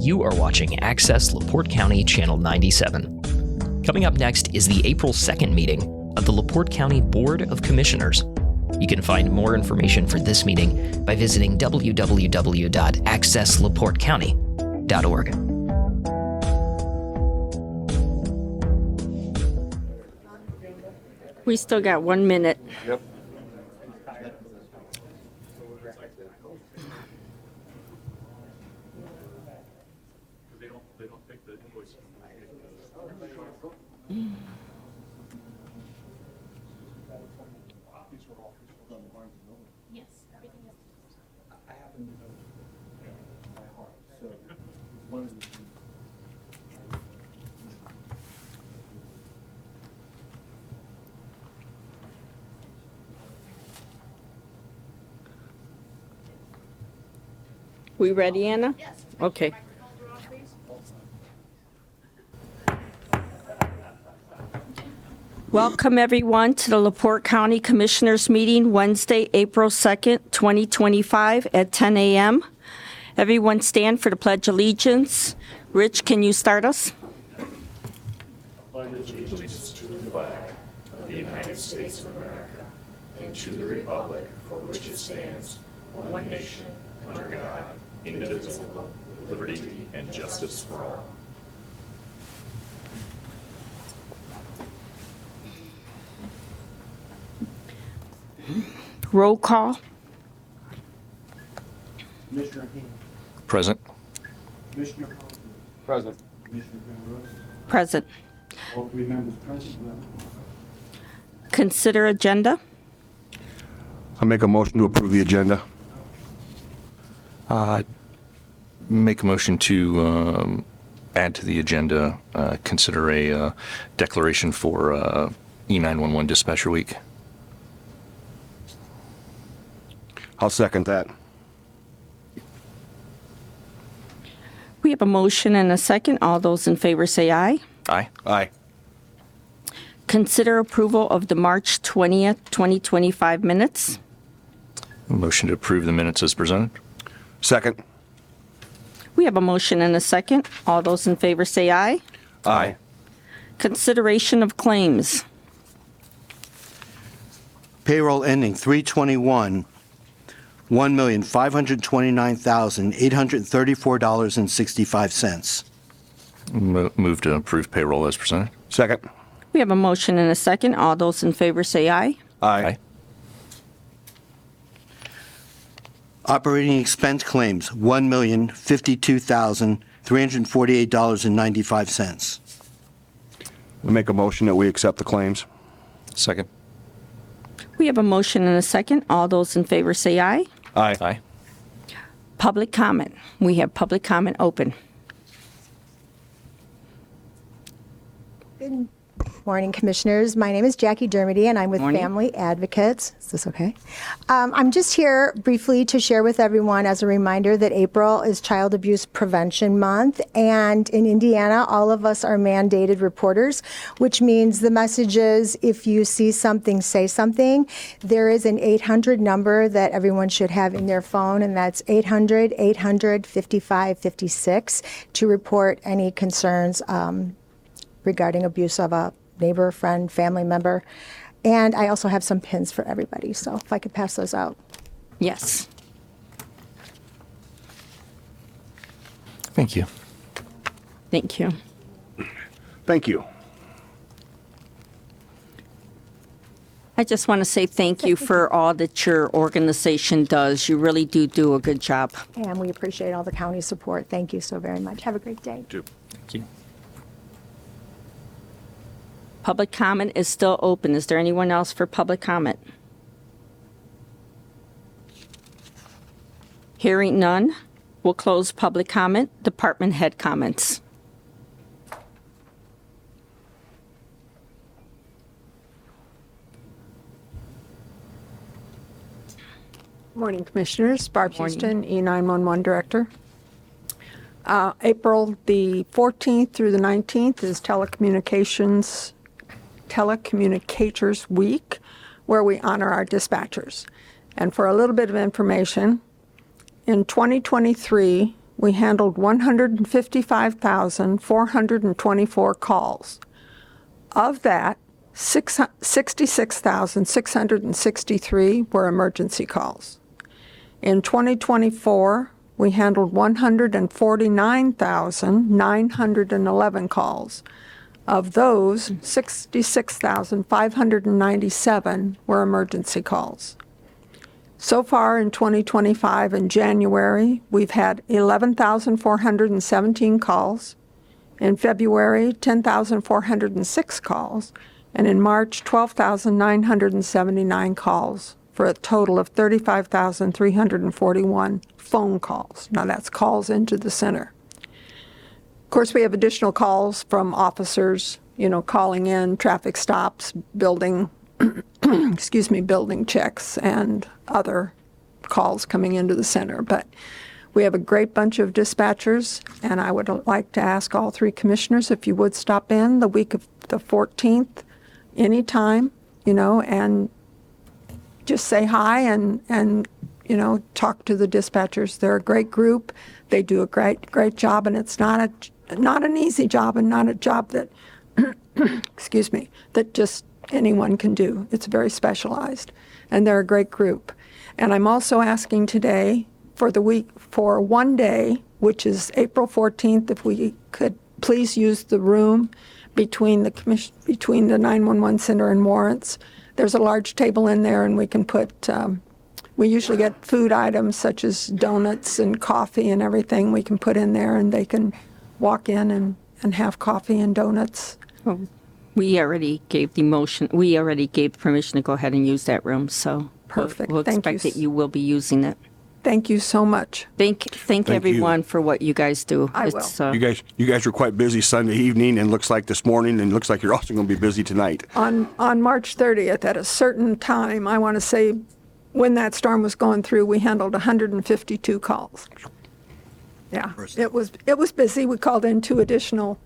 You are watching Access LaPorte County Channel 97. Coming up next is the April 2nd meeting of the LaPorte County Board of Commissioners. You can find more information for this meeting by visiting www.accesslaportecounty.org. We still got 1 minute. Yep. We ready, Anna? Yes. Okay. Welcome, everyone, to the LaPorte County Commissioners Meeting, Wednesday, April 2nd, 2025 at 10 a.m. Everyone stand for the Pledge of Allegiance. Rich, can you start us? Pledge allegiance to the flag of the United States of America and to the republic for which it stands, one nation, under God, indivisible, with liberty and justice for all. Roll call. Commissioner Haynes. Present. Commissioner Holmes. Present. Commissioner Rose. Present. All three members present. Consider agenda. I'll make a motion to approve the agenda. Make a motion to add to the agenda, consider a declaration for E911 Dispatcher Week. I'll second that. We have a motion and a second. All those in favor say aye. Aye. Aye. Consider approval of the March 20th, 2025 minutes. Motion to approve the minutes as presented. Second. We have a motion and a second. All those in favor say aye. Aye. Consideration of claims. Payroll ending 3/21, $1,529,834.65. Move to approve payroll as presented. Second. We have a motion and a second. All those in favor say aye. Aye. Operating expense claims, $1,052,348.95. I'll make a motion that we accept the claims. Second. We have a motion and a second. All those in favor say aye. Aye. Aye. Public comment. We have public comment open. Good morning, Commissioners. My name is Jackie Dermody, and I'm with Morning. Family Advocates. Is this okay? I'm just here briefly to share with everyone as a reminder that April is Child Abuse Prevention Month, and in Indiana, all of us are mandated reporters, which means the message is if you see something, say something. There is an 800 number that everyone should have in their phone, and that's 800-800-5556 to report any concerns regarding abuse of a neighbor, friend, family member. And I also have some pins for everybody, so if I could pass those out. Yes. Thank you. Thank you. Thank you. I just want to say thank you for all that your organization does. You really do a good job. And we appreciate all the county support. Thank you so very much. Have a great day. Thank you. Public comment is still open. Is there anyone else for public comment? Hearing none, we'll close public comment. Department head comments. Morning, Commissioners. Barb Morning. Houston, E911 Director. April the 14th through the 19th is Telecommunicators Week, where we honor our dispatchers. And for a little bit of information, in 2023, we handled 155,424 calls. Of that, 66,663 were emergency calls. In 2024, we handled 149,911 calls. Of those, 66,597 were emergency calls. So far in 2025, in January, we've had 11,417 calls. In February, 10,406 calls. And in March, 12,979 calls, for a total of 35,341 phone calls. Now that's calls into the center. Of course, we have additional calls from officers, calling in traffic stops, building checks, and other calls coming into the center. But we have a great bunch of dispatchers, and I would like to ask all three commissioners if you would stop in the week of the 14th, anytime, and just say hi and talk to the dispatchers. They're a great group. They do a great job, and it's not an easy job, and not a job that that just anyone can do. It's very specialized, and they're a great group. And I'm also asking today for one day, which is April 14th, if we could please use the room between the 911 center and warrants. There's a large table in there, and we can put, we usually get food items such as donuts and coffee and everything we can put in there, and they can walk in and have coffee and donuts. Oh, we already gave permission to go ahead and use that room, so Perfect. We'll Thank expect you. that you will be using it. Thank you so much. Thank everyone for what you guys do. I will. You guys were quite busy Sunday evening, and looks like this morning, and looks like you're also going to be busy tonight. On March 30th, at a certain time, I want to say when that storm was going through, we handled 152 calls. Yeah, it was busy. We called in 2 additional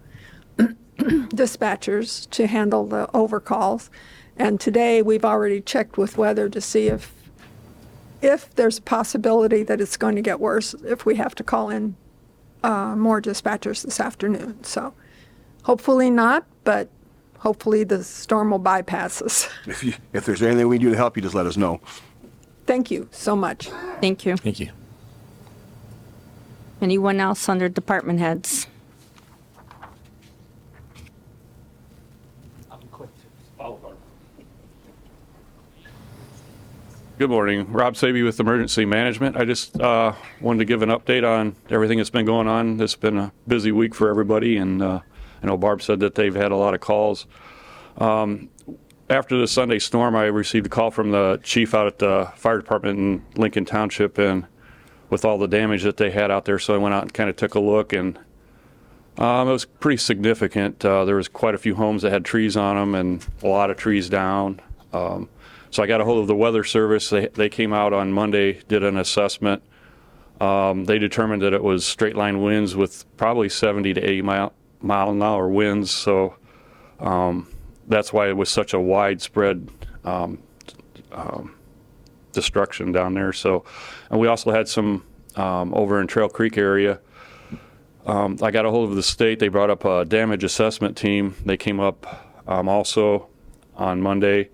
dispatchers to handle the overcalls. And today we've already checked with weather to see if there's a possibility that it's going to get worse, if we have to call in more dispatchers this afternoon. So hopefully not, but hopefully the storm will bypass us. If there's anything we can do to help you, just let us know. Thank you so much. Thank you. Thank you. Anyone else under department heads? Good morning. Rob Saby with Emergency Management. I just wanted to give an update on everything that's been going on. It's been a busy week for everybody, and I know Barb said that they've had a lot of calls. After the Sunday storm, I received a call from the chief out at the fire department in Lincoln Township, and with all the damage that they had out there, so I went out and kind of took a look, and it was pretty significant. There was quite a few homes that had trees on them and a lot of trees down. So I got a hold of the Weather Service. They came out on Monday, did an assessment. They determined that it was straight line winds with probably 70 to 80 mile an hour winds. So that's why it was such a widespread destruction down there. So, and we also had some over in Trail Creek area. I got a hold of the state. They brought up a damage assessment team. They came up also on Monday.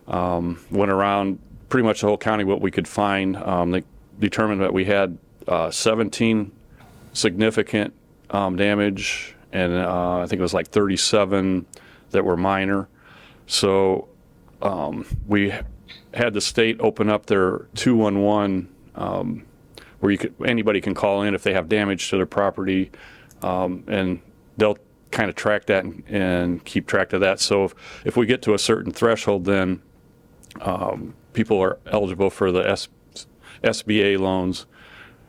Went around pretty much the whole county what we could find. They determined that we had 17 significant damage, and I think it was like 37 that were minor. So we had the state open up their 211 where anybody can call in if they have damage to their property, and they'll kind of track that and keep track of that. So if we get to a certain threshold, then people are eligible for the SBA loans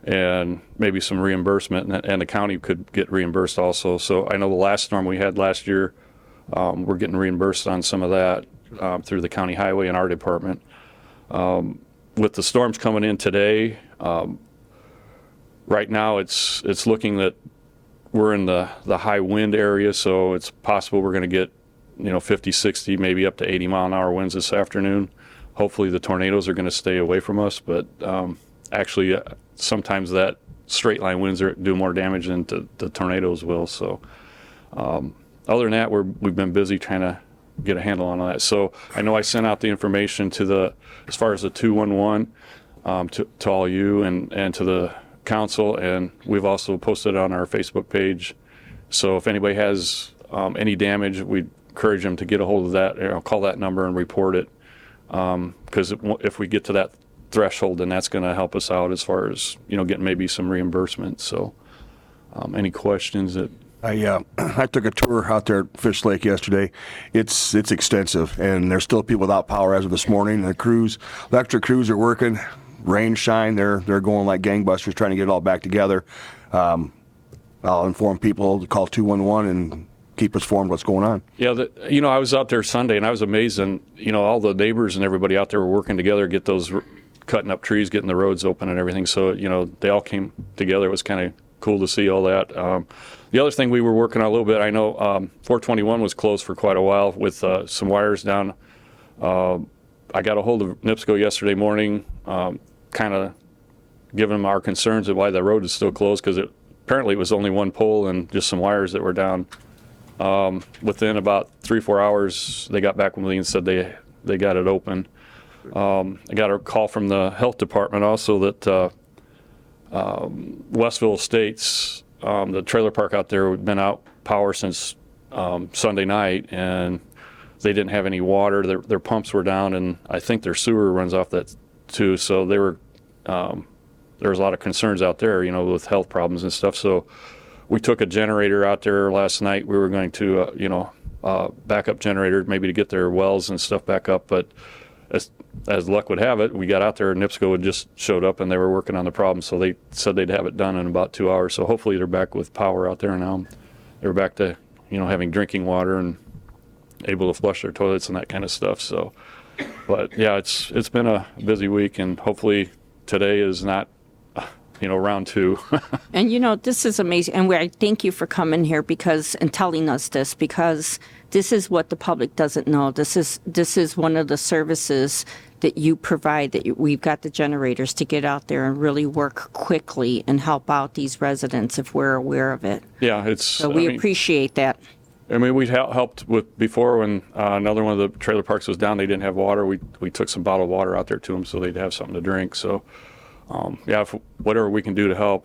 and maybe some reimbursement, and the county could get reimbursed also. So I know the last storm we had last year, we're getting reimbursed on some of that through the county highway and our department. With the storms coming in today, right now it's looking that we're in the high wind area, so it's possible we're going to get 50, 60, maybe up to 80 mile an hour winds this afternoon. Hopefully the tornadoes are going to stay away from us, but actually sometimes that straight line winds do more damage than the tornadoes will. So other than that, we've been busy trying to get a handle on all that. So I know I sent out the information to as far as the 211 to all you and to the council, and we've also posted it on our Facebook page. So if anybody has any damage, we encourage them to get a hold of that, call that number and report it. Because if we get to that threshold, then that's going to help us out as far as, getting maybe some reimbursement. So any questions that... I took a tour out there at Fish Lake yesterday. It's extensive, and there's still people without power as of this morning. The electric crews are working, rain, shine. They're going like gangbusters trying to get it all back together. I'll inform people to call 211 and keep us informed what's going on. Yeah, I was out there Sunday, and I was amazed, and all the neighbors and everybody out there were working together, get those cutting up trees, getting the roads open and everything. So they all came together. It was kind of cool to see all that. The other thing we were working on a little bit, I know 421 was closed for quite a while with some wires down. I got a hold of NIPSCO yesterday morning, kind of giving them our concerns of why the road is still closed, because apparently it was only one pole and just some wires that were down. Within about 3-4 hours, they got back with me and said they got it open. I got a call from the health department also that Westville Estates, the trailer park out there, had been out power since Sunday night, and they didn't have any water. Their pumps were down, and I think their sewer runs off that too. So there was a lot of concerns out there, with health problems and stuff. So we took a generator out there last night. We were going to, backup generator, maybe to get their wells and stuff back up. But as luck would have it, we got out there and NIPSCO had just showed up and they were working on the problem. So they said they'd have it done in about 2 hours. So hopefully they're back with power out there now. They're back to, having drinking water and able to flush their toilets and that kind of stuff. So, but yeah, it's been a busy week, and hopefully today is not, round two. And this is amazing. And I thank you for coming here and telling us this, because this is what the public doesn't know. This is one of the services that you provide, we've got the generators to get out there and really work quickly and help out these residents if we're aware of it. Yeah, so we appreciate that. We helped with before when another one of the trailer parks was down. They didn't have water. We took some bottled water out there to them so they'd have something to drink. So, whatever we can do to help.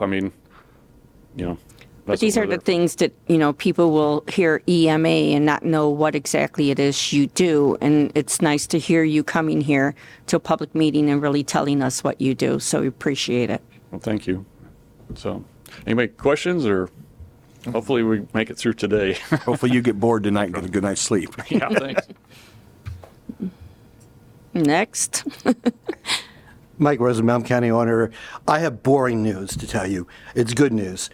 But these are the things that, people will hear EMA and not know what exactly it is you do. And it's nice to hear you coming here to a public meeting and really telling us what you do. So we appreciate it. Well, thank you. So, anybody questions, or hopefully we make it through today? Hopefully you get bored tonight and get a good night's sleep. Yeah, thanks. Next. Mike Rosenbaum, County Auditor. I have boring news to tell you. It's good news.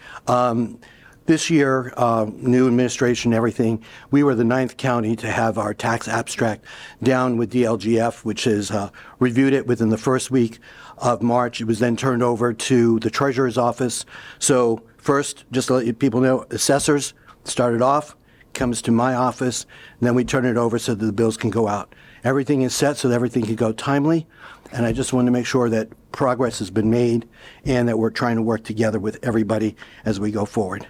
This year, new administration, everything, we were the 9th county to have our tax abstract down with DLGF, which has reviewed it within the first week of March. It was then turned over to the treasurer's office. So first, just to let people know, assessors started off, comes to my office, and then we turn it over so that the bills can go out. Everything is set so that everything can go timely. And I just want to make sure that progress has been made and that we're trying to work together with everybody as we go forward.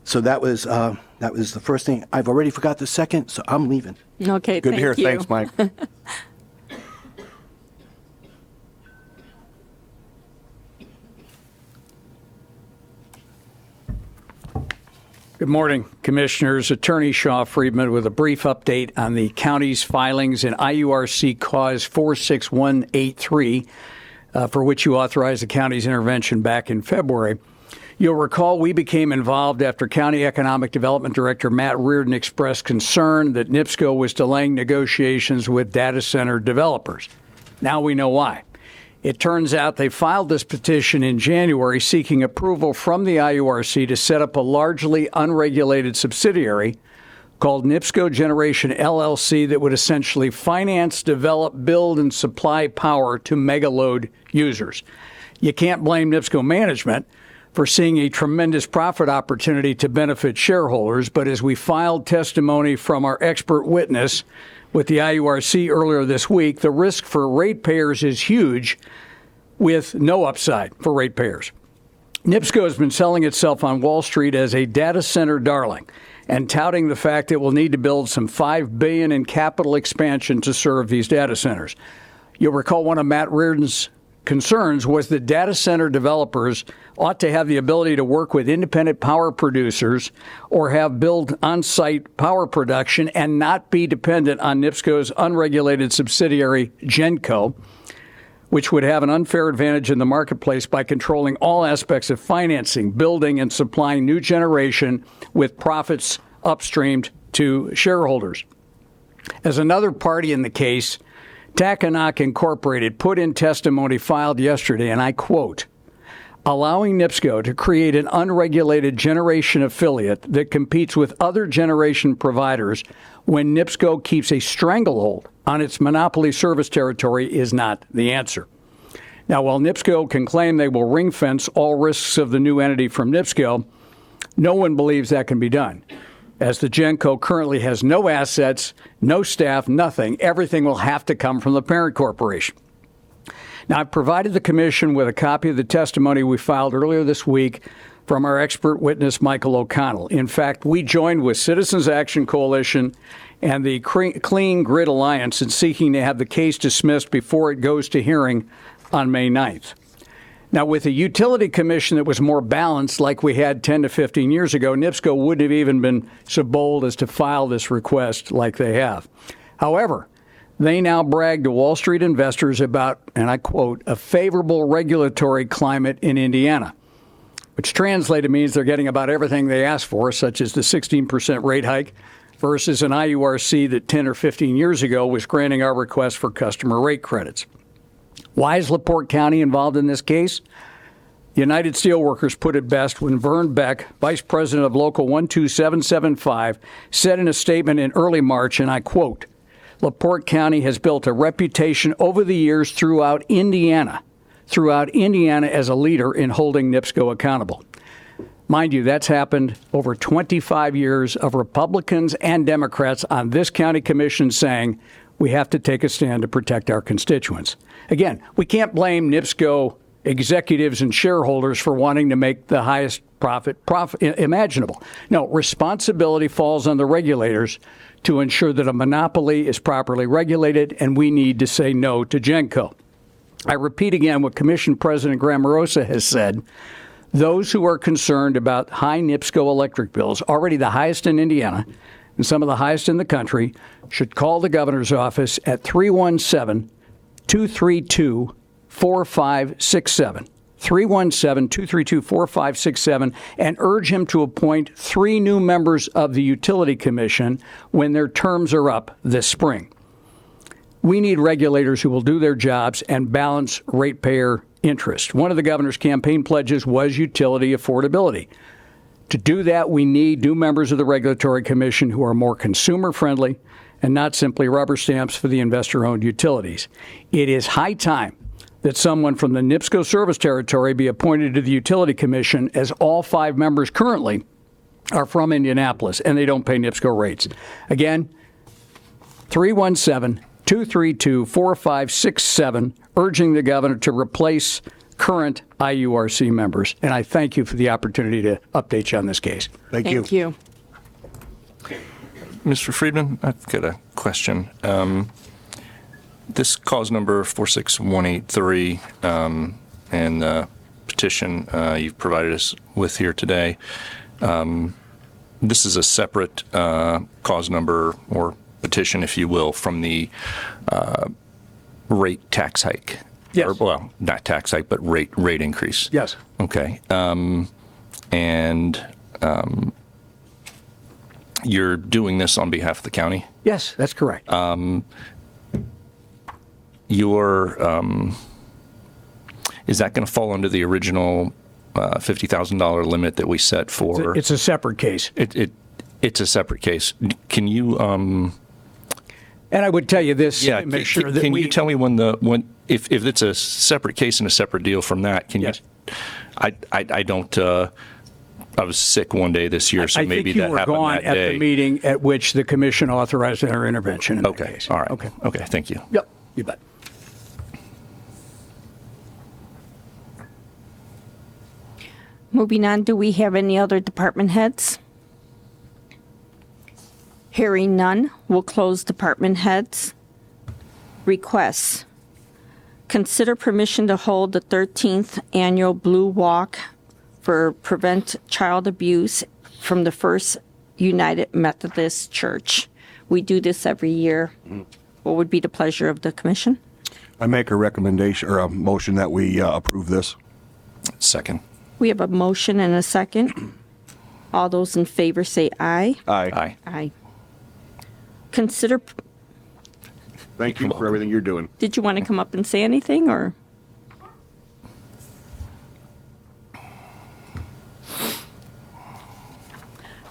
So that was the first thing. I've already forgot the second, so I'm leaving. Okay, Good to hear. you. Thanks, Mike. Good morning, Commissioners. Attorney Shaw Friedman with a brief update on the county's filings in IURC Cause 46183, for which you authorized the county's intervention back in February. You'll recall we became involved after County Economic Development Director Matt Reardon expressed concern that NIPSCO was delaying negotiations with data center developers. Now we know why. It turns out they filed this petition in January seeking approval from the IURC to set up a largely unregulated subsidiary called NIPSCO Generation LLC that would essentially finance, develop, build, and supply power to megaload users. You can't blame NIPSCO management for seeing a tremendous profit opportunity to benefit shareholders, but as we filed testimony from our expert witness with the IURC earlier this week, the risk for ratepayers is huge with no upside for ratepayers. NIPSCO has been selling itself on Wall Street as a data center darling and touting the fact it will need to build some $5 billion in capital expansion to serve these data centers. You'll recall one of Matt Reardon's concerns was that data center developers ought to have the ability to work with independent power producers or have build on-site power production and not be dependent on NIPSCO's unregulated subsidiary, GenCo, which would have an unfair advantage in the marketplace by controlling all aspects of financing, building, and supplying new generation with profits upstreamed to shareholders. As another party in the case, Tacanac Incorporated put in testimony filed yesterday, and I quote, allowing NIPSCO to create an unregulated generation affiliate that competes with other generation providers when NIPSCO keeps a stranglehold on its monopoly service territory is not the answer. Now, while NIPSCO can claim they will ring fence all risks of the new entity from NIPSCO, no one believes that can be done. As the GenCo currently has no assets, no staff, nothing, everything will have to come from the parent corporation. Now, I've provided the Commission with a copy of the testimony we filed earlier this week from our expert witness, Michael O'Connell. In fact, we joined with Citizens Action Coalition and the Clean Grid Alliance in seeking to have the case dismissed before it goes to hearing on May 9th. Now, with a utility commission that was more balanced like we had 10 to 15 years ago, NIPSCO wouldn't have even been so bold as to file this request like they have. However, they now brag to Wall Street investors about, and I quote, a favorable regulatory climate in Indiana, which translated means they're getting about everything they asked for, such as the 16% rate hike, versus an IURC that 10 or 15 years ago was granting our request for customer rate credits. Why is LaPorte County involved in this case? United Steelworkers put it best when Vern Beck, Vice President of Local 12775, said in a statement in early March, and I quote, LaPorte County has built a reputation over the years throughout Indiana as a leader in holding NIPSCO accountable. Mind you, that's happened over 25 years of Republicans and Democrats on this county commission saying we have to take a stand to protect our constituents. Again, we can't blame NIPSCO executives and shareholders for wanting to make the highest profit imaginable. No, responsibility falls on the regulators to ensure that a monopoly is properly regulated, and we need to say no to GenCo. I repeat again what Commission President Grammarosa has said. Those who are concerned about high NIPSCO electric bills, already the highest in Indiana and some of the highest in the country, should call the governor's office at 317-232-4567. 317-232-4567 and urge him to appoint 3 new members of the Utility Commission when their terms are up this spring. We need regulators who will do their jobs and balance ratepayer interest. One of the governor's campaign pledges was utility affordability. To do that, we need new members of the Regulatory Commission who are more consumer-friendly and not simply rubber stamps for the investor-owned utilities. It is high time that someone from the NIPSCO service territory be appointed to the Utility Commission, as all 5 members currently are from Indianapolis, and they don't pay NIPSCO rates. Again, 317-232-4567, urging the governor to replace current IURC members. And I thank you for the opportunity to update you on this case. Thank you. Thank you. Mr. Friedman, I've got a question. This cause number 46183 and the petition you've provided us with here today, this is a separate cause number or petition, if you will, from the rate tax hike. Yes. Or, well, not tax hike, but rate increase. Yes. Okay. You're doing this on behalf of the county? Yes, that's correct. Is that going to fall under the original $50,000 limit that we set for? It's a separate case. It's a separate case. Can you? And I would tell you this. Yeah. Make sure that can you tell me when if it's a separate case and a separate deal from that? Can yes. you? I don't. I was sick one day this year, so maybe that happened that day. I think you were gone at the meeting at which the commission authorized our intervention in that case. All right. Okay. Okay. Thank you. Yep. You bet. Moving on, do we have any other department heads? Hearing none, we'll close department heads. Requests. Consider permission to hold the 13th Annual Blue Walk for Prevent Child Abuse from the First United Methodist Church. We do this every year. What would be the pleasure of the commission? I make a recommendation or a motion that we approve this. Second. We have a motion and a second. All those in favor say aye. Aye. Aye. Consider, Thank you for everything you're doing. did you want to come up and say anything, or?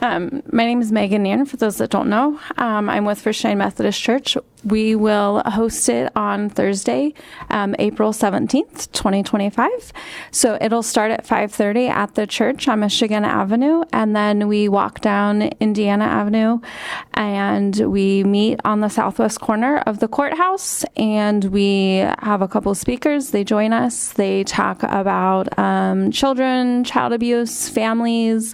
My name is Megan Nairn, for those that don't know. I'm with First United Methodist Church. We will host it on Thursday, April 17th, 2025. So it'll start at 5:30 at the church on Michigan Avenue, and then we walk down Indiana Avenue, and we meet on the southwest corner of the courthouse, and we have a couple of speakers. They join us. They talk about children, child abuse, families.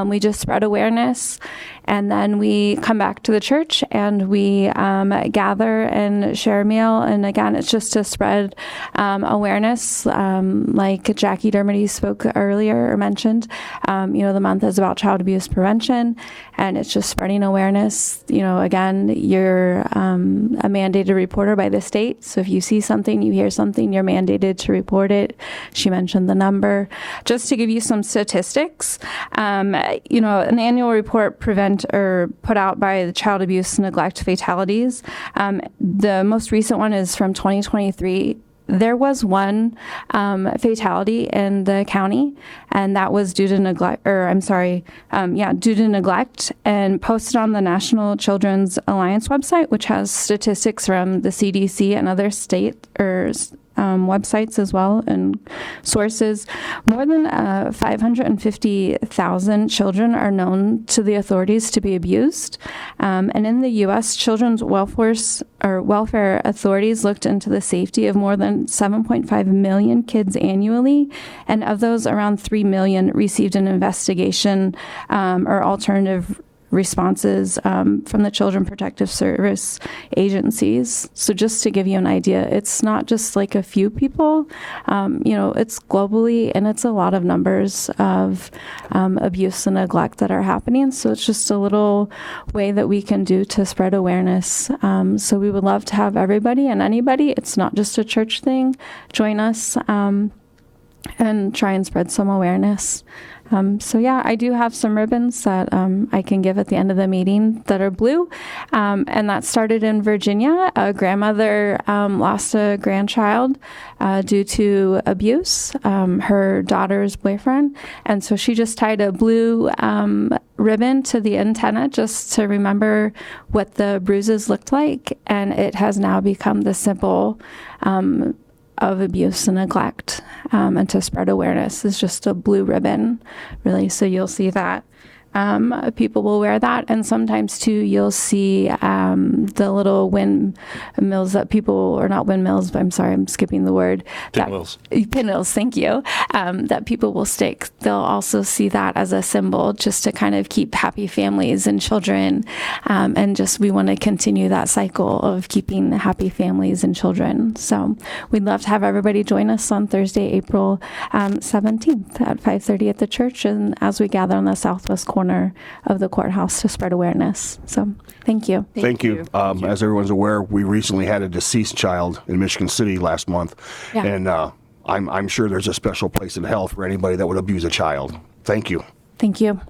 We just spread awareness. And then we come back to the church and we gather and share a meal. And again, it's just to spread awareness. Like Jackie Dermody spoke earlier or mentioned, the month is about child abuse prevention, and it's just spreading awareness. Again, you're a mandated reporter by the state. So if you see something, you hear something, you're mandated to report it. She mentioned the number. Just to give you some statistics, an annual report put out by the child abuse neglect fatalities. The most recent one is from 2023. There was one fatality in the county, and that was due to neglect, due to neglect, and posted on the National Children's Alliance website, which has statistics from the CDC and other state websites as well and sources. More than 550,000 children are known to the authorities to be abused. And in the U.S., children's welfare authorities looked into the safety of more than 7.5 million kids annually. And of those, around 3 million received an investigation or alternative responses from the Children Protective Service agencies. So just to give you an idea, it's not just like a few people, it's globally, and it's a lot of numbers of abuse and neglect that are happening. So it's just a little way that we can do to spread awareness. So we would love to have everybody and anybody, it's not just a church thing, join us and try and spread some awareness. I do have some ribbons that I can give at the end of the meeting that are blue. And that started in Virginia. A grandmother lost a grandchild due to abuse, her daughter's boyfriend. And so she just tied a blue ribbon to the antenna just to remember what the bruises looked like. And it has now become the symbol of abuse and neglect, and to spread awareness is just a blue ribbon, really. So you'll see that. People will wear that, and sometimes too you'll see the little windmills that people, or not windmills, but I'm sorry, I'm skipping the word. Pinwheels. Pinwheels, thank you, that people will stake. They'll also see that as a symbol just to kind of keep happy families and children, and just we want to continue that cycle of keeping happy families and children. So we'd love to have everybody join us on Thursday, April 17th at 5:30 at the church, and as we gather on the southwest corner of the courthouse to spread awareness. So thank you. Thank you. As everyone's aware, we recently had a deceased child in Michigan City last month. Yeah. And I'm sure there's a special place in hell for anybody that would abuse a child. Thank you. Thank you.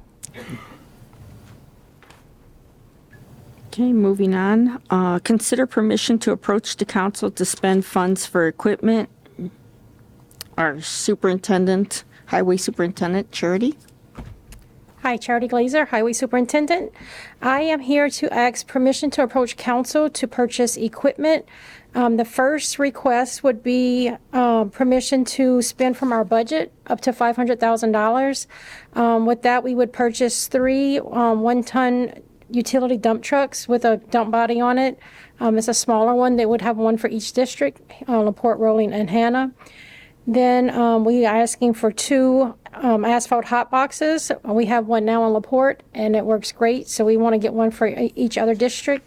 Okay, moving on. Consider permission to approach the council to spend funds for equipment. Our superintendent, highway superintendent, Charity. Hi, Charity Glazer, Highway Superintendent. I am here to ask permission to approach council to purchase equipment. The first request would be permission to spend from our budget up to $500,000. With that, we would purchase 3 one-ton utility dump trucks with a dump body on it. It's a smaller one. They would have one for each district, LaPorte, Rolling, and Hannah. Then we are asking for 2 asphalt hot boxes. We have one now in LaPorte, and it works great, so we want to get one for each other district.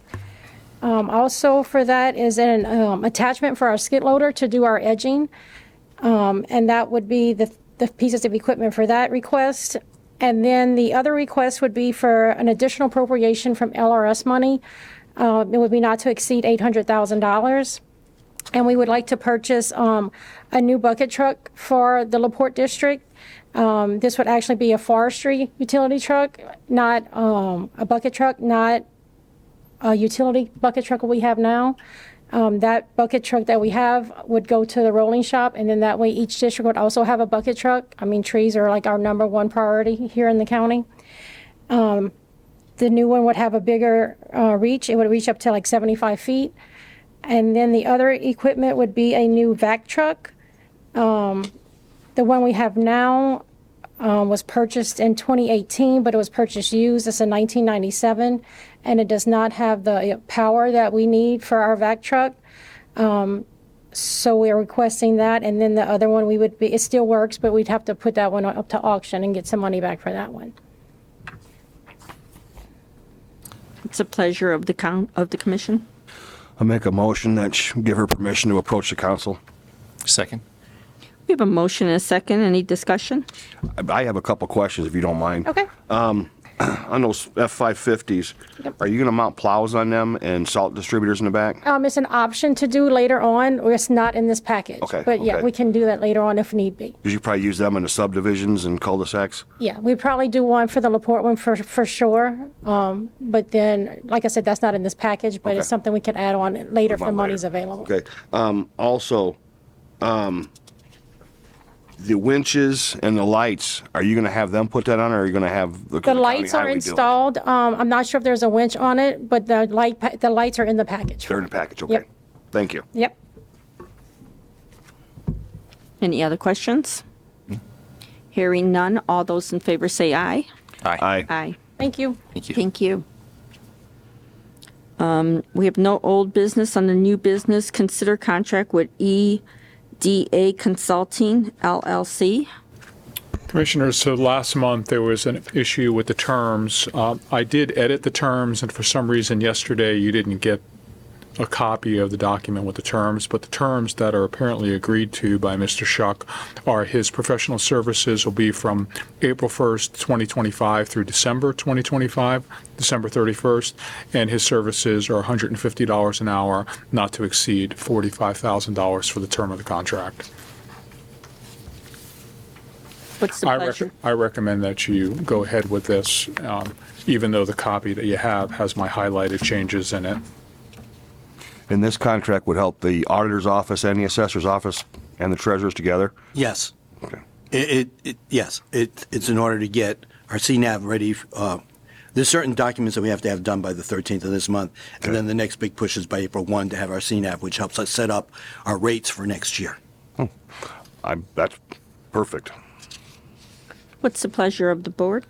Also for that is an attachment for our skid loader to do our edging, and that would be the pieces of equipment for that request. And then the other request would be for an additional appropriation from LRS money. It would be not to exceed $800,000. And we would like to purchase a new bucket truck for the LaPorte district. This would actually be a forestry utility truck, not a bucket truck, not a utility bucket truck we have now. That bucket truck that we have would go to the rolling shop, and then that way each district would also have a bucket truck. I mean, trees are like our #1 priority here in the county. The new one would have a bigger reach. It would reach up to like 75 feet. And then the other equipment would be a new vac truck. The one we have now was purchased in 2018, but it was purchased used. It's a 1997, and it does not have the power that we need for our vac truck. So we are requesting that. And then the other one, it still works, but we'd have to put that one up to auction and get some money back for that one. It's a pleasure of the commission. I'll make a motion that give her permission to approach the council. Second. We have a motion and a second. Any discussion? I have a couple questions, if you don't mind. Okay. On those F-550s, are you going to mount plows on them and salt distributors in the back? It's an option to do later on, or it's not in this package. Okay, But yeah, okay. we can do that later on if need be. Because you probably use them in the subdivisions and cul-de-sacs? Yeah, we probably do one for the LaPorte one for sure. But then, like I said, that's not in this package, but Okay. it's something we can add on later if the on money's later. available. Okay. Also, the winches and the lights, are you going to have them put that on, or are you going to have the The county lights are highway do it? installed. I'm not sure if there's a winch on it, but the lights are in the package. They're in the package, okay. Yep. Thank you. Yep. Any other questions? Hearing none, all those in favor say aye. Aye. Aye. Thank you. Thank you. Thank you. We have no old business. On the new business, consider contract with EDA Consulting, LLC. Commissioners, so last month there was an issue with the terms. I did edit the terms, and for some reason yesterday you didn't get a copy of the document with the terms, but the terms that are apparently agreed to by Mr. Shuck are his professional services will be from April 1st, 2025 through December 2025, December 31st, and his services are $150 an hour, not to exceed $45,000 for the term of the contract. What's the pleasure? I recommend that you go ahead with this, even though the copy that you have has my highlighted changes in it. And this contract would help the auditor's office and the assessor's office and the treasurer's together? Yes. Okay. Yes. It's in order to get our CNAV ready. There's certain documents that we have to have done by the 13th of this month, and then the next big push is by April 1 to have our CNAV, which helps us set up our rates for next year. That's perfect. What's the pleasure of the board?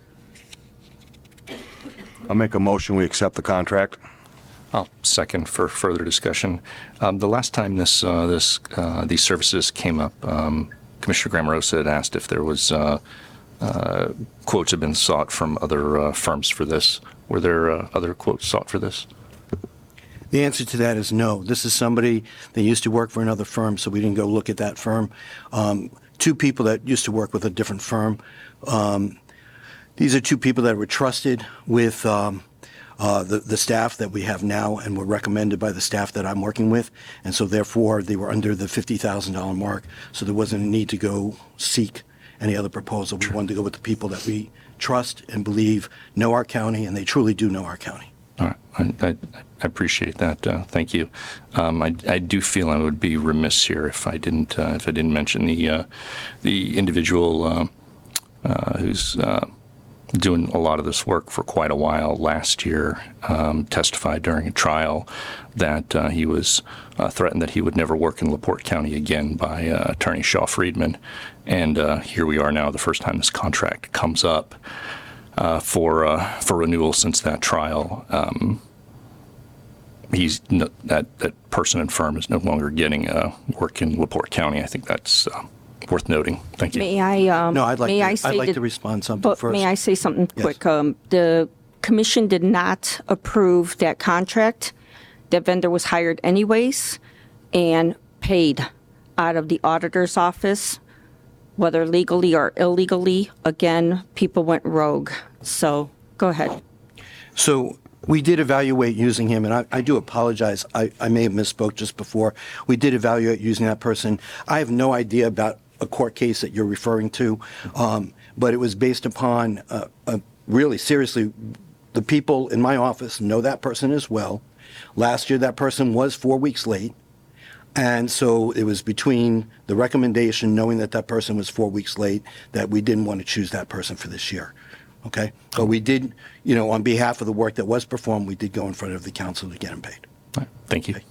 I'll make a motion, we accept the contract. I'll second for further discussion. The last time these services came up, Commissioner Grammarosa had asked if there was quotes had been sought from other firms for this. Were there other quotes sought for this? The answer to that is no. This is somebody that used to work for another firm, so we didn't go look at that firm. 2 people that used to work with a different firm. These are 2 people that were trusted with the staff that we have now and were recommended by the staff that I'm working with. And so therefore, they were under the $50,000 mark. So there wasn't a need to go seek any other proposal. We wanted to go with the people that we trust and believe know our county, and they truly do know our county. All right. I appreciate that. Thank you. I do feel I would be remiss here if I didn't mention the individual who's doing a lot of this work for quite a while. Last year, testified during a trial that he was threatened that he would never work in LaPorte County again by Attorney Shaw Friedman. And here we are now, the first time this contract comes up for renewal since that trial. That person and firm is no longer getting work in LaPorte County. I think that's worth noting. Thank you. May I? No, I'd like may to, I I'd say like that- to respond something But first. may I say something Yes. quick? The commission did not approve that contract. That vendor was hired anyways and paid out of the auditor's office, whether legally or illegally. Again, people went rogue. So go ahead. So we did evaluate using him, and I do apologize. I may have misspoke just before. We did evaluate using that person. I have no idea about a court case that you're referring to, but it was based upon really seriously, the people in my office know that person as well. Last year, that person was 4 weeks late. And so it was between the recommendation, knowing that that person was 4 weeks late, that we didn't want to choose that person for this year. Okay? But we did, on behalf of the work that was performed, we did go in front of the council to get him paid. All right. Thank you. Okay.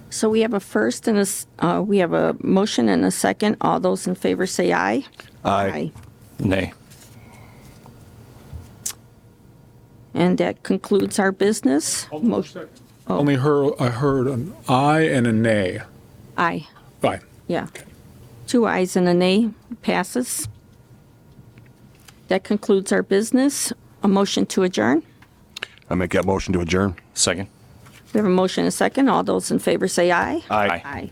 So we have a first and we have a motion and a second. All those in favor say aye. Aye. Nay. And that concludes our business. Motion. Only I heard an aye and a nay. Aye. Aye. Yeah. 2 ayes and a nay passes. That concludes our business. A motion to adjourn. I make that motion to adjourn. Second. We have a motion and a second. All those in favor say aye. Aye. Aye.